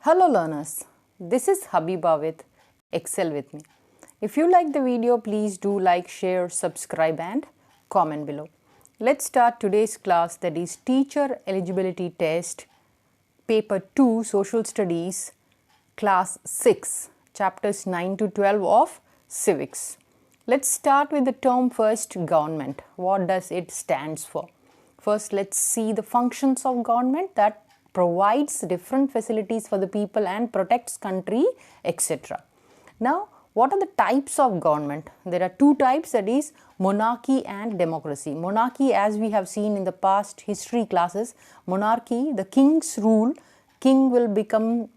Hello learners, this is Habiba with Excelwithme. If you like the video, please do like, share, subscribe and comment below. Let's start today's class, that is Teacher Eligibility Test, Paper 2, Social Studies, Class 6, Chapters 9 to 12 of Civics. Let's start with the term first, government. What does it stands for? First, let's see the functions of government, that provides different facilities for the people and protects country, etc. Now, what are the types of government? There are two types, that is monarchy and democracy. Monarchy, as we have seen in the past history classes, monarchy, the king's rule, king will become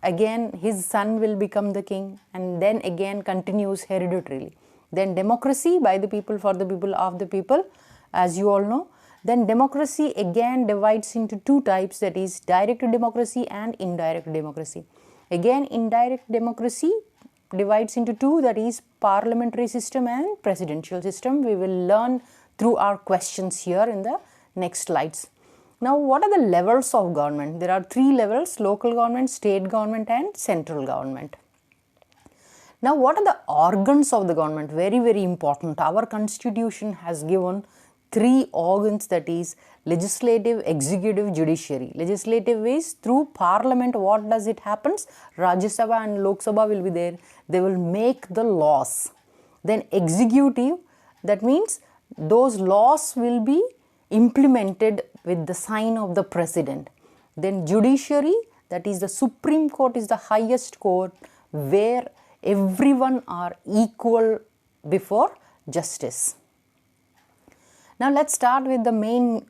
again, his son will become the king, and then again continues hereditarily. Then democracy, by the people, for the people, of the people, as you all know. Then democracy again divides into two types, that is direct democracy and indirect democracy. Again, indirect democracy divides into two, that is parliamentary system and presidential system. We will learn through our questions here in the next slides. Now, what are the levels of government? There are three levels: local government, state government and central government. Now, what are the organs of the government? Very, very important. Our constitution has given three organs, that is legislative, executive, judiciary. Legislative is through parliament. What does it happens? Rajya Sabha and Lok Sabha will be there. They will make the laws. Then executive, that means those laws will be implemented with the sign of the president. Then judiciary, that is the Supreme Court is the highest court where everyone are equal before justice. Now, let's start with the main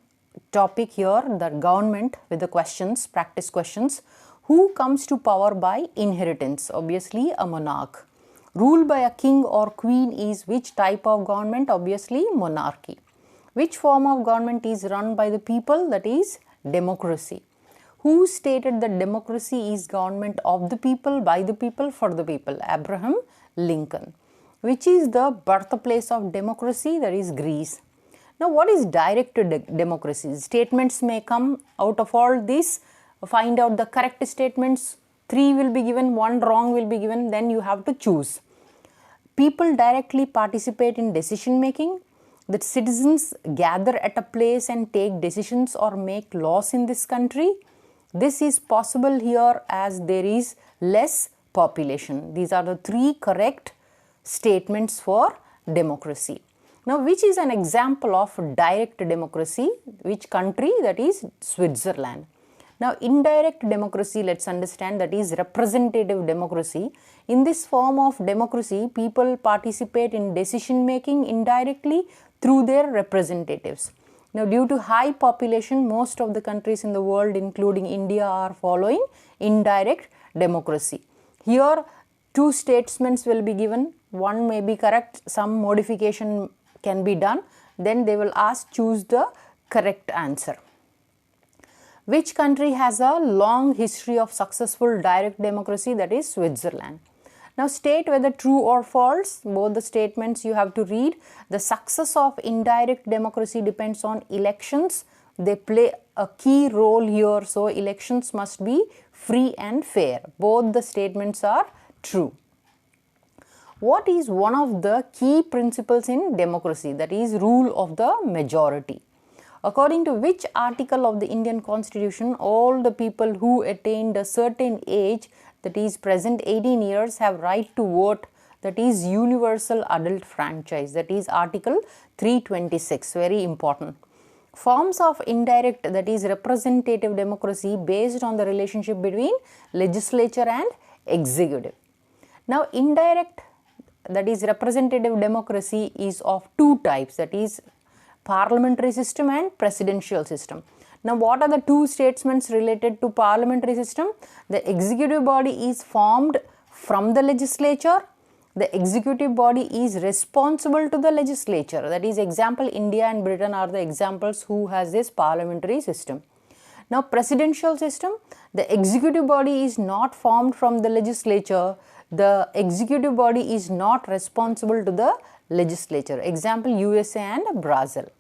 topic here, the government, with the questions, practice questions. Who comes to power by inheritance? Obviously, a monarch. Ruled by a king or queen is which type of government? Obviously, monarchy. Which form of government is run by the people? That is democracy. Who stated that democracy is government of the people, by the people, for the people? Abraham Lincoln. Which is the birthplace of democracy? That is Greece. Now, what is direct democracy? Statements may come out of all this. Find out the correct statements. 3 will be given, 1 wrong will be given. Then you have to choose. People directly participate in decision making. The citizens gather at a place and take decisions or make laws in this country. This is possible here as there is less population. These are the 3 correct statements for democracy. Now, which is an example of direct democracy? Which country? That is Switzerland. Now, indirect democracy, let's understand, that is representative democracy. In this form of democracy, people participate in decision making indirectly through their representatives. Now, due to high population, most of the countries in the world, including India, are following indirect democracy. Here, 2 statements will be given. One may be correct, some modification can be done. Then they will ask, choose the correct answer. Which country has a long history of successful direct democracy? That is Switzerland. Now, state whether true or false. Both the statements you have to read. The success of indirect democracy depends on elections. They play a key role here. So, elections must be free and fair. Both the statements are true. What is one of the key principles in democracy? That is rule of the majority. According to which article of the Indian Constitution, all the people who attained a certain age, that is present 18 years, have right to vote, that is universal adult franchise, that is article 326, very important. Forms of indirect, that is representative democracy, based on the relationship between legislature and executive. Now, indirect, that is representative democracy, is of 2 types, that is parliamentary system and presidential system. Now, what are the 2 statements related to parliamentary system? The executive body is formed from the legislature. The executive body is responsible to the legislature. That is, example, India and Britain are the examples who has this parliamentary system. Now, presidential system, the executive body is not formed from the legislature. The executive body is not responsible to the legislature. Example, USA and Brazil.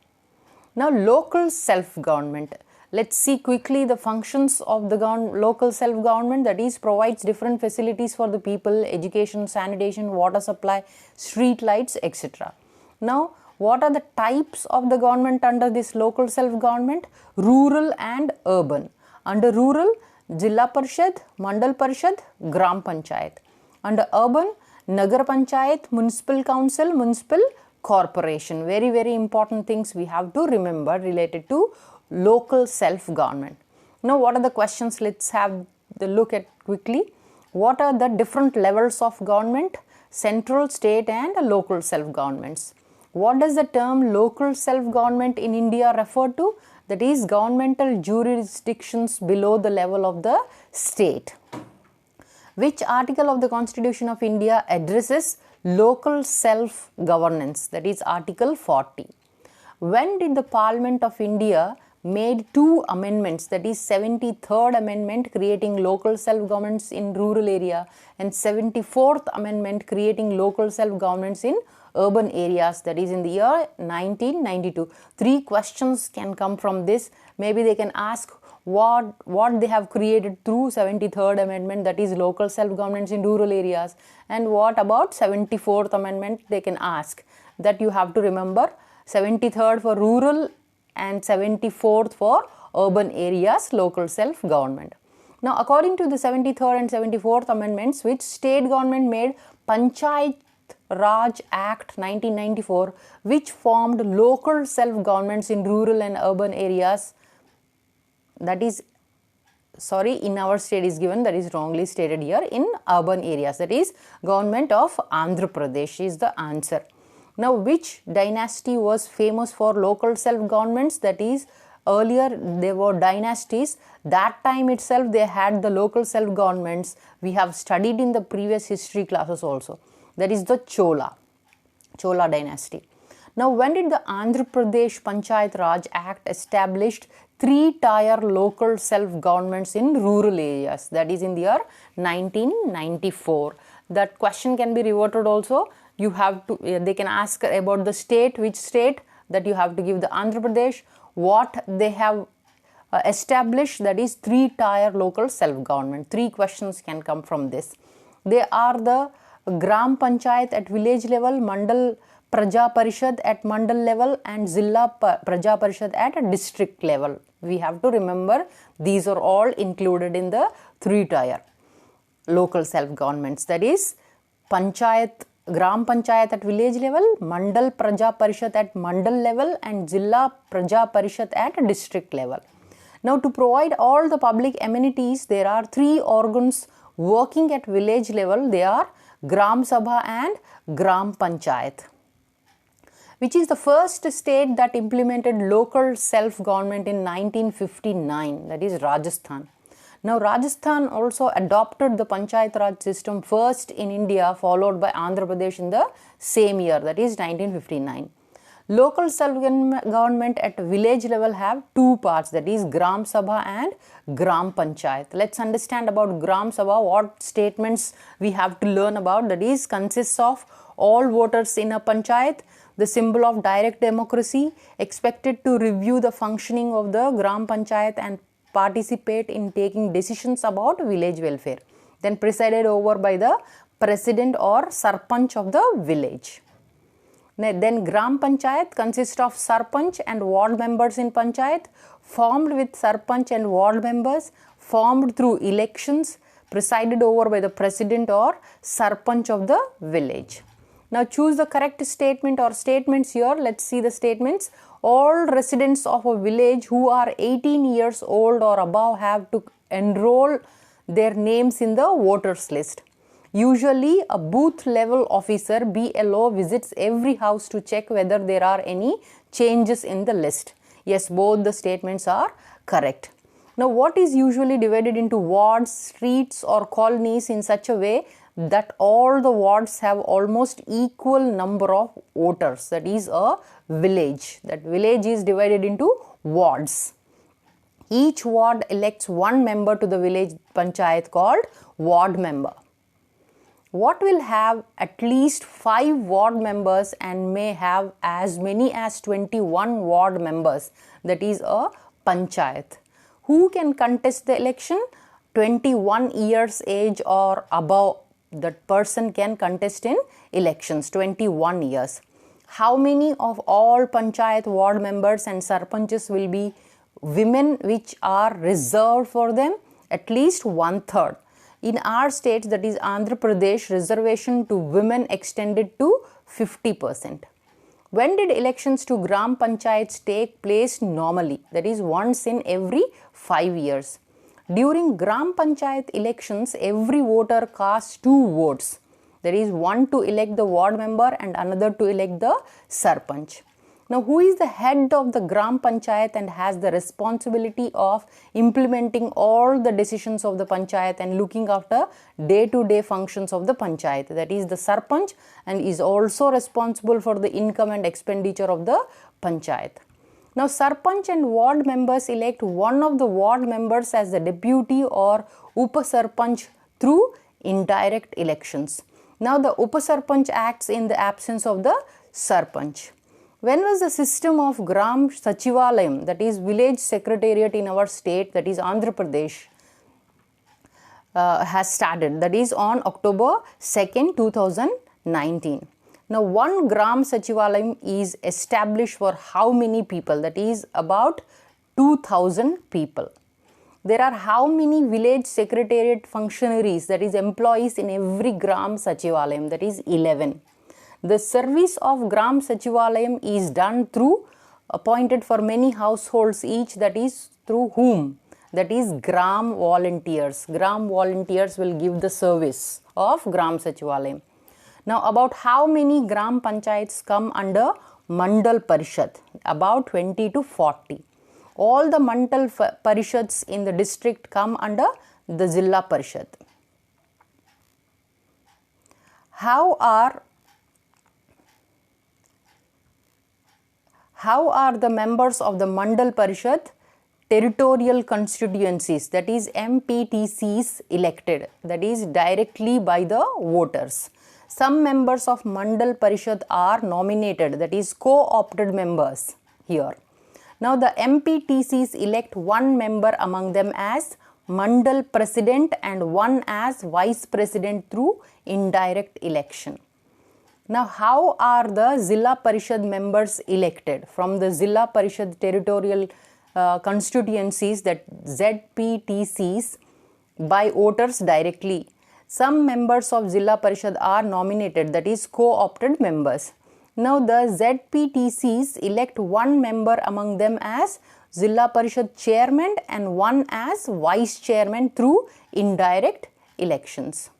Now, local self-government. Let's see quickly the functions of the local self-government, that is provides different facilities for the people, education, sanitation, water supply, street lights, etc. Now, what are the types of the government under this local self-government? Rural and urban. Under rural, Jilla Parishad, Mandal Parishad, Gram Panchayat. Under urban, Nagar Panchayat, Municipal Council, Municipal Corporation. Very, very important things we have to remember related to local self-government. Now, what are the questions? Let's have the look at quickly. What are the different levels of government? Central, state and local self-governments. What does the term local self-government in India refer to? That is governmental jurisdictions below the level of the state. Which article of the Constitution of India addresses local self-governance? That is Article 40. When did the Parliament of India made two amendments, that is 73rd Amendment creating local self-governments in rural area and 74th Amendment creating local self-governments in urban areas, that is in the year 1992. Three questions can come from this. Maybe they can ask what they have created through 73rd Amendment, that is local self-governments in rural areas, and what about 74th Amendment they can ask. That you have to remember, 73rd for rural and 74th for urban areas local self-government. Now, according to the 73rd and 74th Amendments, which state government made Panchayat Raj Act 1994, which formed local self-governments in rural and urban areas. That is, sorry, in our state is given, that is wrongly stated here, in urban areas, that is government of Andhra Pradesh is the answer. Now, which dynasty was famous for local self-governments? That is, earlier there were dynasties, that time itself they had the local self-governments. We have studied in the previous history classes also. That is the Chola dynasty. Now, when did the Andhra Pradesh Panchayat Raj Act established 3-tier local self-governments in rural areas? That is in the year 1994. That question can be reverted also. You have to, they can ask about the state, which state, that you have to give the Andhra Pradesh, what they have established, that is 3-tier local self-government. 3 questions can come from this. They are the Gram Panchayat at village level, Mandal Praja Parishad at Mandal level and Zilla Praja Parishad at a district level. We have to remember these are all included in the 3-tier local self-governments, that is Panchayat, Gram Panchayat at village level, Mandal Praja Parishad at Mandal level and Zilla Praja Parishad at a district level. Now, to provide all the public amenities, there are 3 organs working at village level. They are Gram Sabha and Gram Panchayat. Which is the first state that implemented local self-government in 1959, that is Rajasthan. Now, Rajasthan also adopted the Panchayat Raj system first in India, followed by Andhra Pradesh in the same year, that is 1959. Local self-government at village level have 2 parts, that is Gram Sabha and Gram Panchayat. Let's understand about Gram Sabha, what statements we have to learn about. That is consists of all voters in a panchayat, the symbol of direct democracy, expected to review the functioning of the Gram Panchayat and participate in taking decisions about village welfare, then presided over by the president or sarpanch of the village. Then Gram Panchayat consists of sarpanch and ward members in panchayat, formed with sarpanch and ward members, formed through elections, presided over by the president or sarpanch of the village. Now, choose the correct statement or statements here. Let's see the statements. All residents of a village who are 18 years old or above have to enroll their names in the voters list. Usually, a booth level officer BLO visits every house to check whether there are any changes in the list. Yes, both the statements are correct. Now, what is usually divided into wards, streets or colonies in such a way that all the wards have almost equal number of voters? That is a village. That village is divided into wards. Each ward elects one member to the village panchayat called ward member. What will have at least 5 ward members and may have as many as 21 ward members? That is a panchayat. Who can contest the election? 21 years age or above, that person can contest in elections, 21 years. How many of all panchayat ward members and sarpanches will be women which are reserved for them? At least 1/3. In our states, that is Andhra Pradesh, reservation to women extended to 50%. When did elections to Gram Panchayats take place normally? That is once in every 5 years. During Gram Panchayat elections, every voter casts 2 votes. There is one to elect the ward member and another to elect the sarpanch. Now, who is the head of the Gram Panchayat and has the responsibility of implementing all the decisions of the Panchayat and looking after day-to-day functions of the Panchayat? That is the Sarpanch, and is also responsible for the income and expenditure of the Panchayat. Now, Sarpanch and ward members elect one of the ward members as the deputy or Upasarpanch through indirect elections. Now, the Upasarpanch acts in the absence of the Sarpanch. When was the system of Gram Sachivalayam, that is village secretariat in our state, that is Andhra Pradesh, has started? That is on October 2nd, 2019. Now, one Gram Sachivalayam is established for how many people? That is about 2000 people. There are how many village secretariat functionaries, that is employees in every Gram Sachivalayam? That is 11. The service of Gram Sachivalayam is done through appointed for many households each, that is through whom? That is Gram volunteers. Gram volunteers will give the service of Gram Sachivalayam. Now, about how many Gram Panchayats come under Mandal Parishad? About 20 to 40. All the Mandal Parishads in the district come under the Zilla Parishad. How are the members of the Mandal Parishad territorial constituencies, that is MPTCs, elected? That is directly by the voters. Some members of Mandal Parishad are nominated, that is co-opted members here. Now, the MPTCs elect one member among them as Mandal President and one as Vice President through indirect election. Now, how are the Zilla Parishad members elected? From the Zilla Parishad territorial constituencies, that ZPTCs, by voters directly. Some members of Zilla Parishad are nominated, that is co-opted members. Now, the ZPTCs elect one member among them as Zilla Parishad chairman and one as vice chairman through indirect elections.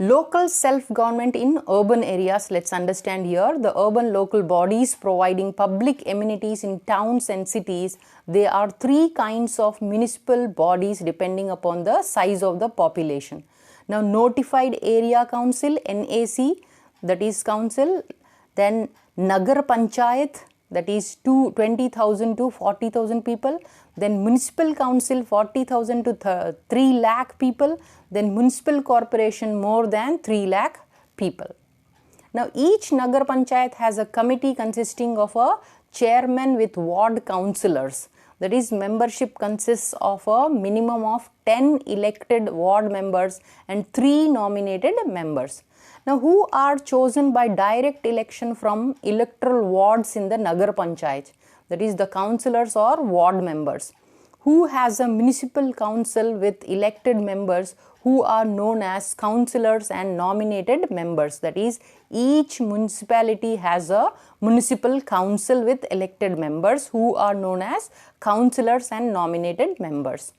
Local self-government in urban areas. Let's understand here. The urban local bodies providing public amenities in towns and cities. There are 3 kinds of municipal bodies depending upon the size of the population. Now, notified area council, NAC, that is council. Then Nagar Panchayat, that is 20,000 to 40,000 people. Then municipal council, 40,000 to 3 lakh people. Then municipal corporation, more than 3 lakh people. Now, each Nagar Panchayat has a committee consisting of a chairman with ward councillors. That is, membership consists of a minimum of 10 elected ward members and 3 nominated members. Now, who are chosen by direct election from electoral wards in the Nagar Panchayat? That is, the councillors or ward members. Who has a municipal council with elected members who are known as councillors and nominated members? That is, each municipality has a municipal council with elected members who are known as councillors and nominated members.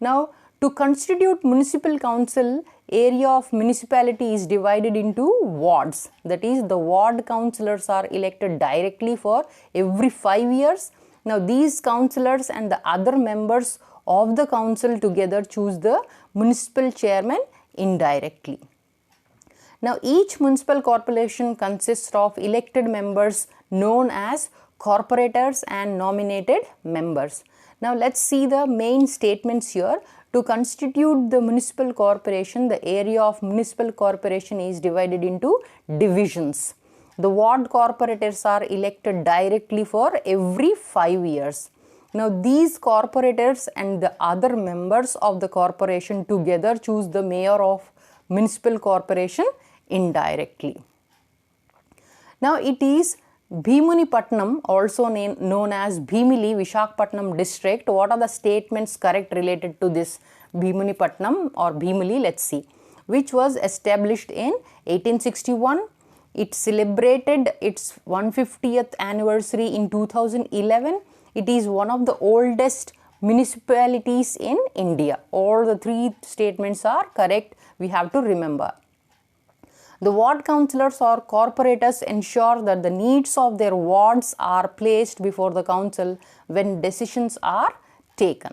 Now, to constitute municipal council, area of municipality is divided into wards. That is, the ward councillors are elected directly for every 5 years. Now, these councillors and the other members of the council together choose the municipal chairman indirectly. Now, each municipal corporation consists of elected members known as corporators and nominated members. Now, let's see the main statements here. To constitute the municipal corporation, the area of municipal corporation is divided into divisions. The ward corporators are elected directly for every 5 years. Now these corporators and the other members of the corporation together choose the mayor of municipal corporation indirectly. Now it is Bhimunipatnam, also known as Bhimili, Visakhapatnam district. What are the statements correct related to this Bhimunipatnam or Bhimili? Let's see. Which was established in 1861. It celebrated its 150th anniversary in 2011. It is one of the oldest municipalities in India. All the three statements are correct. We have to remember. The ward councillors or corporators ensure that the needs of their wards are placed before the council when decisions are taken.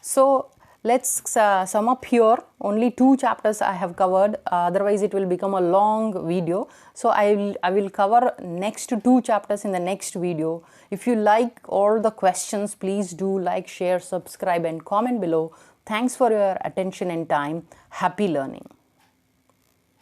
So let's sum up here. Only 2 chapters I have covered, otherwise it will become a long video. So I will cover next 2 chapters in the next video. If you like all the questions, please do like, share, subscribe and comment below. Thanks for your attention and time. Happy learning.